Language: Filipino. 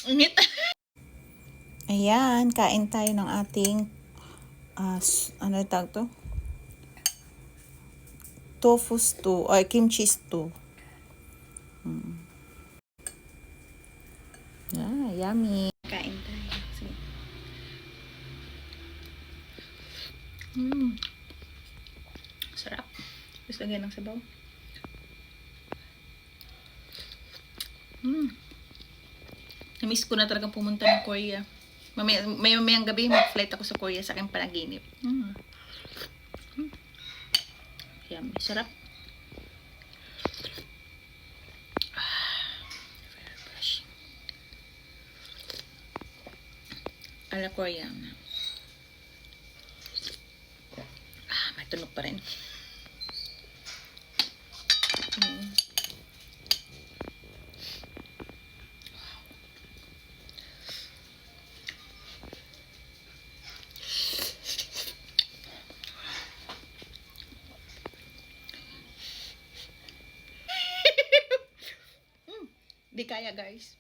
Init. Ayan, kain tayo ng ating ano tawag to? Tofu stew or kimchi stew. Yummy. Kain tayo. Sige. Sarap. Gusto lagyan ng sabaw. Namiss ko na talagang pumunta ng Korea. Mamayang gabi, mag-flight ako sa Korea sa aking panaginip. Yummy. Sarap. Very refreshing. Ala Koreana. May tunog pa rin. Di kaya guys.